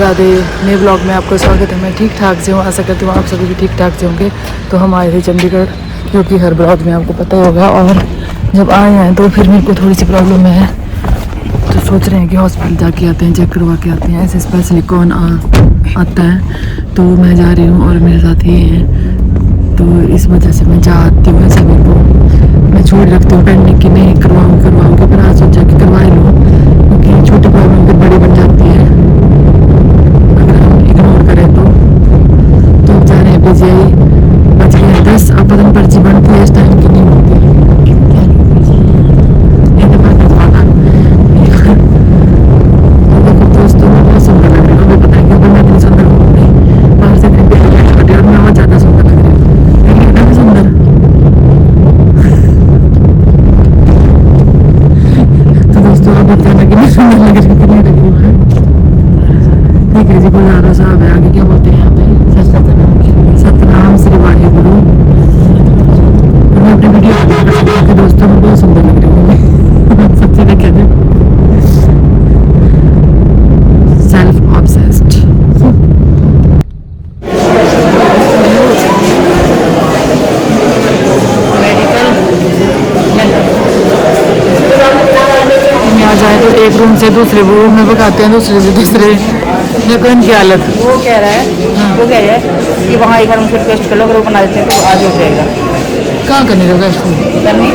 राधे, नए ब्लॉग में आपका स्वागत है। मैं ठीक ठाक से हूँ, आशा करती हूँ आप सभी भी ठीक ठाक से होंगे। तो हम आए थे चंडीगढ़, क्योंकि हर ब्लॉग में आपको पता होगा। और जब आए हैं तो फिर मेरे को थोड़ी सी प्रॉब्लम है, तो सोच रहे हैं कि हॉस्पिटल जाके आते हैं, चेक करवा के आते हैं। ऐसे स्पेशली कौन आता है, तो मैं जा रही हूँ और मेरे साथ ये हैं, तो इस वजह से मैं चाहती हूँ सभी को मैं छोड़ रखती हूँ पेंडिंग की नहीं करवाऊँगी, पर आज सोचा कि करवा ही लूँ, क्योंकि छोटी प्रॉब्लम फिर बड़ी बन जाती है अगर हम इग्नोर करें तो। अब जा रहे हैं पीजीआई, बच गए 10। अब पता नहीं पर्ची बनती है इस टाइम की नहीं बनती है। दोस्तों मैं बहुत सुंदर लग रही हूँ, हमें पता है कि मैं इतनी सुंदर हूँ नहीं, बाहर से छोटी और मैं और ज़्यादा सुंदर लग रही हूँ, लेकिन इतना भी सुंदर। तो दोस्तों आप बताना कि मैं सुंदर लग रही हूँ कि नहीं लग रही हूँ। ठीक है जी, गुजारा साहब है, आगे क्या बोलते हैं यहाँ पे, सतनाम श्री वाहिगुरु। मैं अपनी वीडियो के दोस्तों में बहुत सुंदर लग रही हूँ सच्ची में कहते हैं, सेल्फ ऑब्सेस्ड। यहाँ जाए तो एक रूम से दूसरे रूम में भगाते हैं, दूसरे से तीसरे। देखो इनकी हालत। वो कह रहा है वो कह रहा है कि वहाँ एक बार उनसे रिक्वेस्ट कर लो, अगर वो बना देते हैं तो आज हो जाएगा। कहाँ करने का रिक्वेस्ट? करनी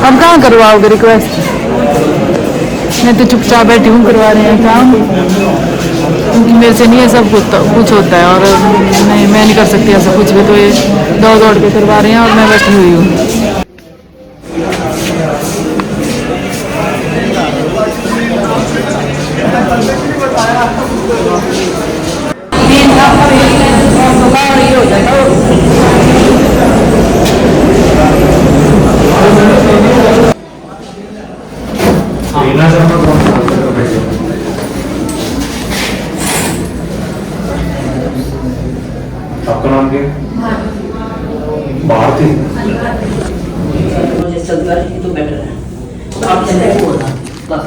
अब कहाँ करवाओगे रिक्वेस्ट? मैं तो चुपचाप बैठी हूँ, करवा रहे हैं काम, क्योंकि मेरे से नहीं है सब कुछ होता है, और नहीं मैं नहीं कर सकती ऐसा कुछ भी। तो ये दौड़ दौड़ के करवा रहे हैं और मैं बैठी हुई हूँ। आपका नाम क्या? भारती। मुझे चलता है ये तो बेटर है, तो आप चलते हैं वो बस।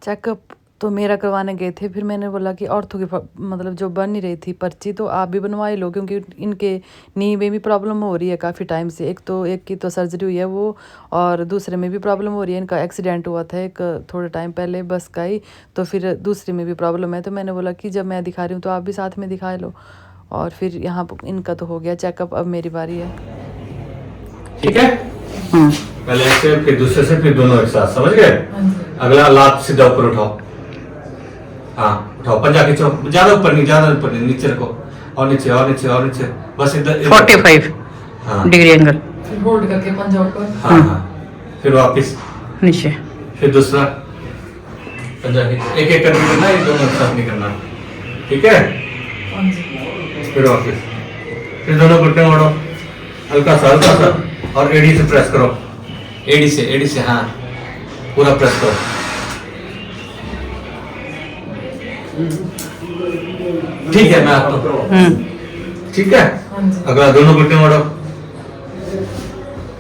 चेकअप तो मेरा करवाने गए थे, फिर मैंने बोला कि ऑर्थो की मतलब जो बन नहीं रही थी पर्ची, तो आप भी बनवा ही लो, क्योंकि इनके नी में भी प्रॉब्लम हो रही है काफ़ी टाइम से। एक की तो सर्जरी हुई है वो, और दूसरे में भी प्रॉब्लम हो रही है। इनका एक्सीडेंट हुआ था एक थोड़े टाइम पहले बस का ही, तो फिर दूसरे में भी प्रॉब्लम है। तो मैंने बोला कि जब मैं दिखा रही हूँ तो आप भी साथ में दिखा लो। और फिर यहाँ इनका तो हो गया चेकअप, अब मेरी बारी है। ठीक है, पहले एक से फिर दूसरे से फिर दोनों एक साथ, समझ गए? अगला लात सीधा ऊपर उठाओ, हाँ उठाओ, पंजा खींचो, ज्यादा ऊपर नहीं, नीचे रखो, और नीचे और नीचे और नीचे, बस इधर 45 डिग्री एंगल, फिर होल्ड करके पंजा ऊपर, हाँ हाँ, फिर वापिस नीचे, फिर दूसरा पंजा खींचो, एक एक करके करना, एक दोनों एक साथ नहीं करना, ठीक है? फिर वापिस, फिर दोनों घुटने मोड़ो, हल्का सा और एडी से प्रेस करो, एडी से हाँ पूरा प्रेस करो। ठीक है, मैं आता हूँ, ठीक है? अगला दोनों घुटने मोड़ो,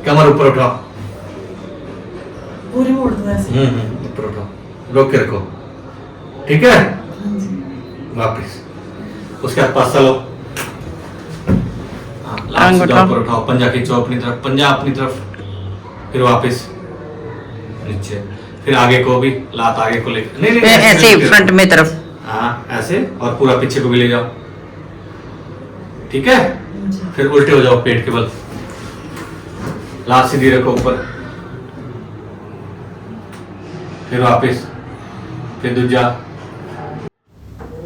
कमर ऊपर उठाओ, पूरी मोड़ दो ऐसे। ऊपर उठाओ, रोक के रखो, ठीक है? वापिस उसके बाद पासा लो, ऊपर उठाओ, पंजा खींचो अपनी तरफ, पंजा अपनी तरफ, फिर वापस नीचे, फिर आगे को भी लात आगे को लेकर नहीं ऐसे फ्रंट में तरफ, हाँ ऐसे, और पूरा पीछे को भी ले जाओ, ठीक है? फिर उल्टे हो जाओ पेट के बल, लात सीधी रखो ऊपर, फिर वापस, फिर दूसरा।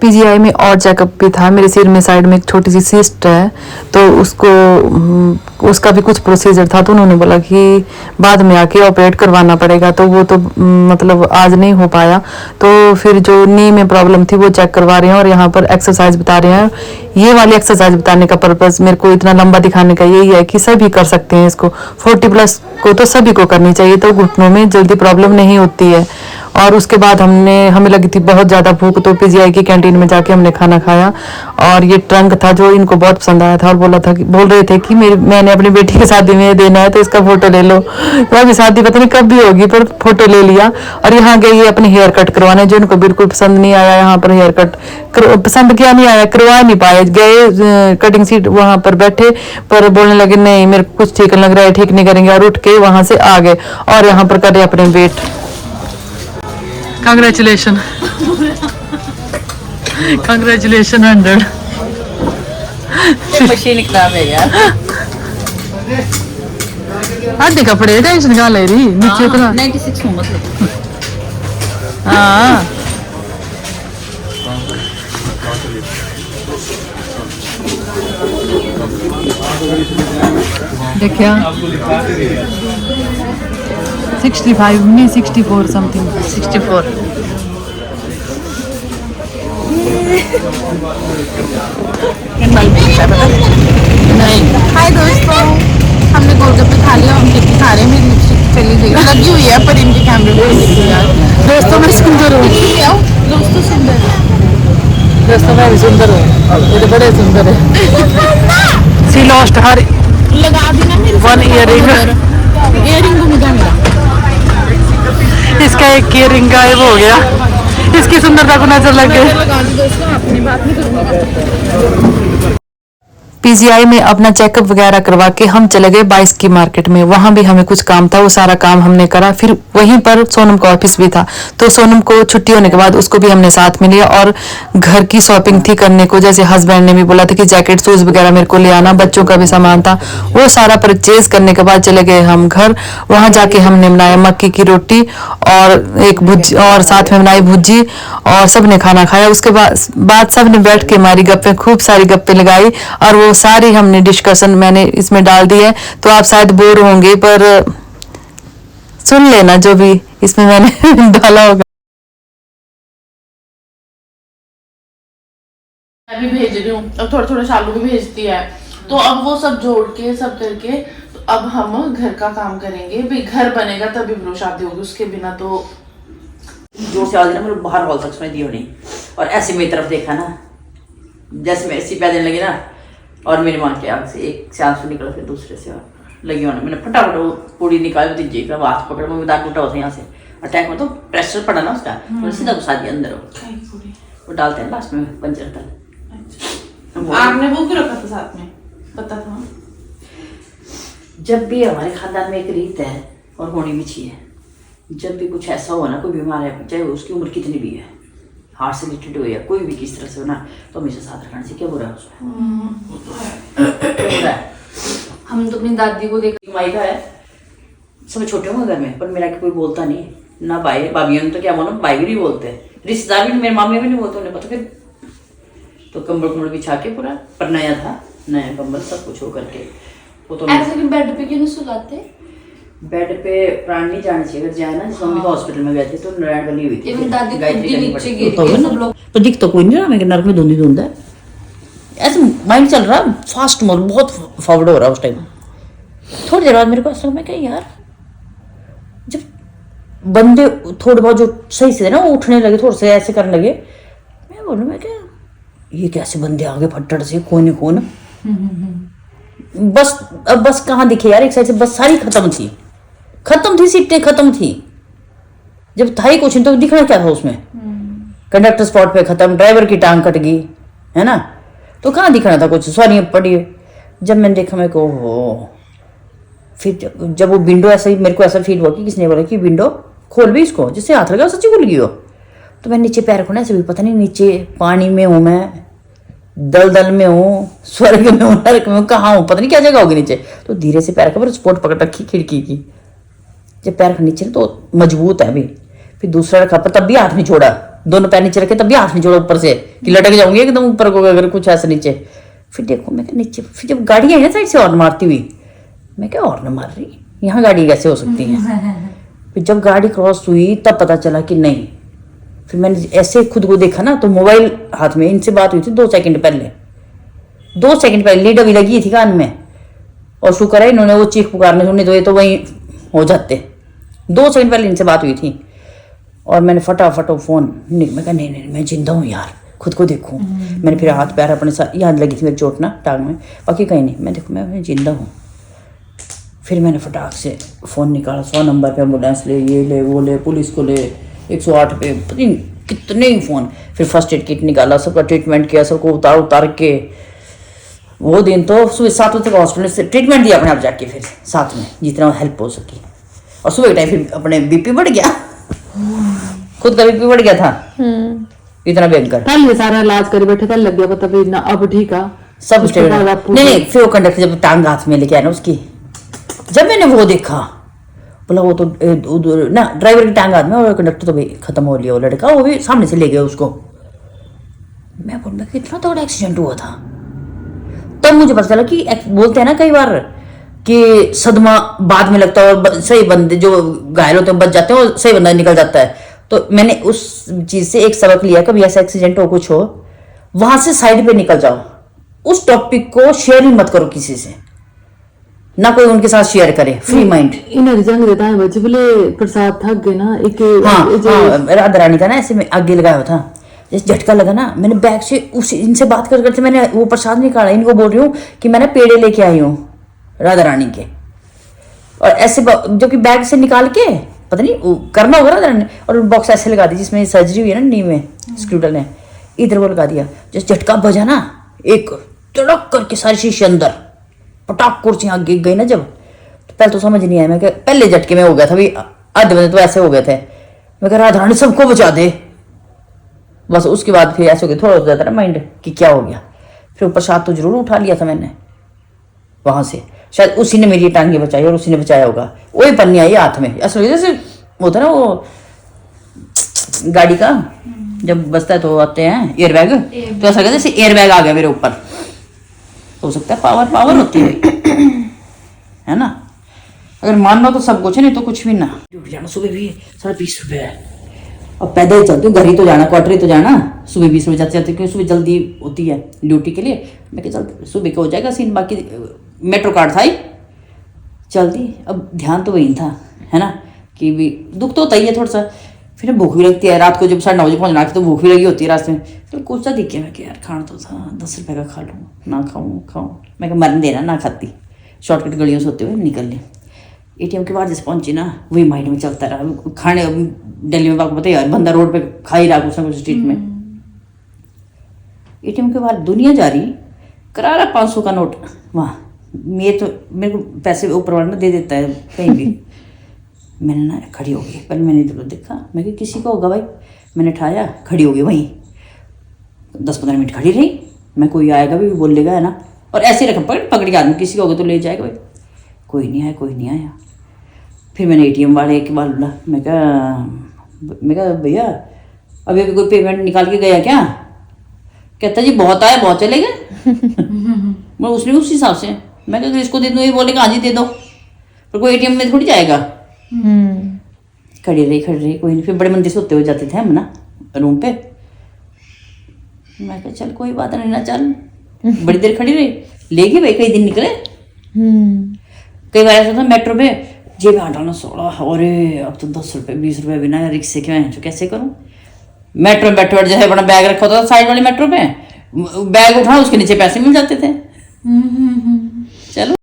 पीजीआई में और चेकअप भी था। मेरे सिर में साइड में एक छोटी सी सिस्ट है, तो उसका भी कुछ प्रोसीजर था, तो उन्होंने बोला कि बाद में आके ऑपरेट करवाना पड़ेगा, तो वो तो मतलब आज नहीं हो पाया। तो फिर जो नी में प्रॉब्लम थी वो चेक करवा रहे हैं, और यहाँ पर एक्सरसाइज बता रहे हैं। ये वाली एक्सरसाइज बताने का पर्पस मेरे को इतना लंबा दिखाने का यही है कि सभी कर सकते हैं इसको, 40+ को तो सभी को करनी चाहिए, तो घुटनों में जल्दी प्रॉब्लम नहीं होती है। और उसके बाद हमें लगी थी बहुत ज़्यादा भूख, तो पीजीआई की कैंटीन में जाके हमने खाना खाया। और ये ट्रंक था जो इनको बहुत पसंद आया था और बोल रहे थे कि मैंने अपनी बेटी की शादी में देना है, तो इसका फोटो ले लो। तो अभी शादी पता नहीं कब भी होगी, पर फोटो ले लिया। और यहाँ गई है अपनी हेयर कट करवाने, जो इनको बिल्कुल पसंद नहीं आया। यहाँ पर हेयर कट पसंद किया नहीं आया, करवा नहीं पाए। गए कटिंग सीट वहां पर बैठे, पर बोलने लगे नहीं मेरे को कुछ ठीक लग रहा है, ठीक नहीं करेंगे, और उठ के वहां से आ गए। और यहाँ पर करे अपने वेट। Congratulation congratulation 100। मशीन खराब है यार। आधे कपड़े टेंशन कहाँ ले रही, नीचे उतना। 96 हूँ मतलब। हाँ देखिया 65 नहीं 64 समथिंग 64। नहीं हाय दोस्तों, हमने गोलगप्पे खा लिया, हम टिक्की खा रहे हैं। मेरी लिपस्टिक चली गई, लगी हुई है पर इनके कैमरे में नहीं दिखती यार। दोस्तों मैं सुंदर हूँ, दोस्तों सुंदर दोस्तों मैं भी सुंदर हूँ, ये तो बड़े सुंदर है। सी लॉस्ट हर लगा देना मेरे 1 इयरिंग। इयरिंग को मुझे मिला। इसका एक इयरिंग गायब हो गया, इसकी सुंदरता को नजर लग गई। लगा दी दोस्तों, अपनी बात नहीं करूँगा। पीजीआई में अपना चेकअप वगैरह करवा के हम चले गए 22 की मार्केट में। वहां भी हमें कुछ काम था, वो सारा काम हमने करा। फिर वहीं पर सोनम का ऑफिस भी था, तो सोनम को छुट्टी होने के बाद उसको भी हमने साथ में लिया। और घर की शॉपिंग थी करने को, जैसे हस्बैंड ने भी बोला था कि जैकेट शूज वगैरह मेरे को ले आना, बच्चों का भी सामान था, वो सारा परचेज करने के बाद चले गए हम घर। वहां जाके हमने बनाया मक्की की रोटी और एक भुजी, और साथ में बनाई भुजी, और सबने खाना खाया। उसके बाद सबने बैठ के हमारी गप्पे, खूब सारी गप्पे लगाई, और वो सारी हमने डिस्कशन मैंने इसमें डाल दी है। तो आप शायद बोर होंगे, पर सुन लेना जो भी इसमें मैंने डाला होगा। मैं भी भेज रही हूँ, अब थोड़ा थोड़ा शालू भी भेजती है। तो अब वो सब जोड़ के सब करके तो अब हम घर का काम करेंगे। भाई घर बनेगा तभी ब्रो शादी होगी, उसके बिना तो जोर से आवाज ना मेरे बाहर हॉल तक सुनाई दी होनी। और ऐसे मेरी तरफ देखा ना, जैसे मेरे सिर पैर देने लगे ना, और मेरी माँ के आग से एक से आंसू निकला, फिर दूसरे से लगी होना। मैंने फटाफट वो पूरी निकाल दीजिए का हाथ पकड़, वो दाग टूटा होता है यहाँ से अटैक में, तो प्रेशर पड़ा ना उसका, तो सीधा घुसा दिया अंदर। वो डालते हैं लास्ट में पंचर तक। आपने वो क्यों रखा था साथ में, पता था? जब भी हमारे खानदान में एक रीत है और होनी भी चाहिए, जब भी कुछ ऐसा हो ना, कोई बीमार है, चाहे उसकी उम्र कितनी भी है, हार्ट से रिलेटेड हो या कोई भी किस तरह से हो ना, तो हमेशा साथ रखने से क्या बुरा है उसमें? क्या बुरा है? हम तो अपनी दादी को देख माई का है, सब छोटे होंगे घर में, पर मेरा कोई बोलता नहीं ना, भाई भाभी तो क्या बोलो, भाई भी नहीं बोलते, रिश्तेदार भी, मेरे मामी भी नहीं बोलते, उन्हें पता। फिर तो कंबल बिछा के पूरा, पर नया था, नया कंबल सब कुछ हो करके वो तो ऐसे कि बेड पे क्यों नहीं सुलाते? बेड पे प्राण नहीं जाने चाहिए। अगर जाए ना, जिस मम्मी को हॉस्पिटल में गए थे तो नारायण बनी हुई थी, इवन दादी गायत्री खुद ही करनी नीचे पड़ी। गिर तो गई, ना, सब लोग पर दिख तो कोई नहीं रहा, मैं नर्क में धुंधी धुंध है, ऐसे माइंड चल रहा फास्ट मोड, बहुत फॉरवर्ड हो रहा उस टाइम। थोड़ी देर बाद मेरे को ऐसा लगा, मैं क्या यार, जब बंदे थोड़े बहुत जो सही से ना वो उठने लगे, थोड़े से ऐसे करने लगे, मैं बोलूँ मैं क्या ये कैसे बंदे आगे फट्टड़ से कौन ही कौन। बस अब बस कहाँ दिखे यार, एक साइड से बस सारी खत्म थी, सीटें खत्म थी। जब था ही कुछ तो दिखना क्या था उसमें? कंडक्टर स्पॉट पे खत्म, ड्राइवर की टांग कट गई है ना, तो कहाँ दिखना था कुछ, सवारियां पड़ी है। जब मैंने देखा, मैं को हो, फिर जब वो विंडो ऐसा ही, मेरे को ऐसा फील हुआ कि किसने बोला कि विंडो खोल भी इसको, जिससे हाथ लगा सच्ची खुल गई हो। तो मैं नीचे पैर रखूँ ना, ऐसे भी पता नहीं नीचे पानी में हूँ मैं, दलदल में हूँ, स्वर्ग में हूँ, नरक में हूँ, कहाँ हूँ, पता नहीं क्या जगह होगी नीचे। तो धीरे से पैर का स्पोर्ट पकड़ रखी खिड़की की, जब पैर का नीचे तो मजबूत है अभी, फिर दूसरा रखा, पर तब भी हाथ नहीं छोड़ा, दोनों पैर नीचे रखे, तब भी हाथ नहीं छोड़ा ऊपर से कि लटक जाऊंगी एकदम ऊपर को, अगर कुछ ऐसा नीचे। फिर देखो मैं क्या नीचे, फिर जब गाड़ी आई ना साइड से हॉर्न मारती हुई, मैं क्या हॉर्न मार रही, यहाँ गाड़ी कैसे हो सकती है। फिर जब गाड़ी क्रॉस हुई तब पता चला कि नहीं। फिर मैंने ऐसे खुद को देखा ना, तो मोबाइल हाथ में, इनसे बात हुई थी 2 सेकंड पहले, 2 सेकंड पहले लीड अभी लगी थी कान में, और शुक्र है इन्होंने वो चीख पुकारने सुनने, तो ये तो वहीं हो जाते। 2 सेकंड पहले इनसे बात हुई थी, और मैंने फटाफट वो फ़ोन मैं कहा नहीं मैं जिंदा हूँ यार, खुद को देखूँ। मैंने फिर हाथ पैर अपने साथ, यहाँ लगी थी मेरी चोट ना टांग में, बाकी कहीं नहीं, मैं देखूँ मैं जिंदा हूँ। फिर मैंने फटाक से फ़ोन निकाला, 100 नंबर पे एम्बुलेंस ले, ये ले वो ले, पुलिस को ले, 108 पे, पता नहीं कितने ही फ़ोन। फिर फर्स्ट एड किट निकाला, सबका ट्रीटमेंट किया, सबको उतार के। वो दिन तो सुबह 7 बजे तक हॉस्पिटल से ट्रीटमेंट दिया अपने आप जाके, फिर साथ में जितना हेल्प हो सकी। और सुबह के टाइम फिर अपने बीपी बढ़ गया, खुद का बीपी बढ़ गया था इतना भयंकर। कल ये सारा इलाज कर बैठे, कल लग गया पता भी ना, अब ठीक है सब उसके बाद आपको- नहीं फिर वो कंडक्टर जब टांग हाथ में लेके आया ना उसकी, जब मैंने वो देखा बोला वो तो उधर ना ड्राइवर की टांग हाथ में, और कंडक्टर तो भी खत्म हो लिया, वो लड़का वो भी सामने से ले गया उसको। मैं बोल मैं कितना तगड़ा एक्सीडेंट हुआ था। तब मुझे पता चला कि बोलते हैं ना कई बार कि सदमा बाद में लगता है और सही बंदे जो घायल होते हैं बच जाते हैं और सही बंदा निकल जाता है। तो मैंने उस चीज से एक सबक लिया, कभी ऐसा एक्सीडेंट हो कुछ हो वहां से साइड पे निकल जाओ, उस टॉपिक को शेयर ही मत करो किसी से, ना कोई उनके साथ शेयर करे, फ्री माइंड। इन्हें जंग देता है बच्चे बोले प्रसाद थक गए ना एक हाँ राधा रानी का ना ऐसे में आगे लगाया हुआ था, जैसे झटका लगा ना, मैंने बैग से उस इनसे बात करते मैंने वो प्रसाद निकाला, इनको बोल रही हूँ कि मैंने पेड़े लेके आई हूँ राधा रानी के, और ऐसे जो कि बैग से निकाल के पता नहीं वो करना होगा राधा रानी, और बॉक्स ऐसे लगा दी जिसमें सर्जरी हुई है ना नी में स्क्रूडल ने, इधर वो लगा दिया। जैसे झटका बजा ना, एक तड़क करके सारी शीशे अंदर पटाक कुर्सी आगे गई ना जब, तो पहले तो समझ नहीं आया, मैं पहले झटके में हो गया था भी, आधे बजे तो ऐसे हो गए थे, मैं कह राधा रानी सबको बचा दे बस। उसके बाद फिर ऐसे हो गया, थोड़ा हो जाता ना माइंड कि क्या हो गया। फिर प्रसाद तो जरूर उठा लिया था मैंने वहां से, शायद उसी ने मेरी टांगे बचाई और उसी ने बचाया होगा। वही पन्नी आई हाथ में, असल जैसे होता है ना वो गाड़ी का जब बसता है तो आते हैं एयरबैग, तो ऐसा जैसे एयरबैग आ गया मेरे ऊपर। हो सकता है पावर होती है ना, अगर मानना तो सब कुछ है, नहीं तो कुछ भी ना। ड्यूटी जाना सुबह भी 20.5 रुपये है, अब पैदल ही चलती हूँ, घर ही तो जाना, क्वार्टर ही तो जाना, सुबह 20 बजे जाते क्योंकि सुबह जल्दी होती है ड्यूटी के लिए। मैं क्या चल सुबह का हो जाएगा सीन, बाकी मेट्रो कार्ड था ही जल्दी। अब ध्यान तो वही था है ना, कि भी दुख तो होता ही है थोड़ा सा, फिर भूख भी लगती है रात को, जब 9:30 बजे पहुँचना तो भूख भी लगी होती है रास्ते में। तो कुछ सा दिखे मैं कि यार खाना तो था, 10 रुपये का खा लूँ, ना खाऊँ मैं क्या मरने देना, ना खाती, शॉर्टकट गलियों से होते हुए निकल ली। ATM के बाद जैसे पहुंची ना, वही माइंड में चलता रहा खाने। दिल्ली में आपको पता है यार, बंदा रोड पे खा ही रहा कुछ ना कुछ स्ट्रीट में। ATM के बाद दुनिया जा रही, करा रहा 500 का नोट वहाँ, मेरे को पैसे ऊपर वाला ना दे देता है कहीं भी। मैंने ना खड़ी हो गई, पहले मैंने इधर देखा, मैं कि किसी को होगा भाई, मैंने उठाया, खड़ी हो गई वहीं 10-15 मिनट खड़ी रही। मैं कोई आएगा भी बोल लेगा है ना, और ऐसे रखा पकड़ के आदमी, किसी को होगा तो ले जाएगा भाई, कोई नहीं आया। फिर मैंने ATM वाले के बाद बोला, मैं कहा भैया अभी कोई पेमेंट निकाल के गया क्या? कहता जी बहुत आया बहुत चले गए। मैं उसने उस हिसाब से मैं कहा इसको दे दूँ, ये बोलेगा हाँ जी दे दो, पर कोई ATM में थोड़ी जाएगा। खड़ी रही कोई नहीं। फिर बड़े मंदिर से होते हुए जाते थे हम ना रूम पे, मैं कहा चल कोई बात नहीं ना, चल बड़ी देर खड़ी रही, लेगी भाई कई दिन निकले। कई बार ऐसा था मेट्रो पे जेब में हटाना 16, अरे अब तो 10 रुपये 20 रुपये बिना रिक्शे के मैं कैसे करूँ। मेट्रो में बैठे जैसे अपना बैग रखा होता था साइड वाली मेट्रो पे, बैग उठाना उसके नीचे पैसे मिल जाते थे। चलो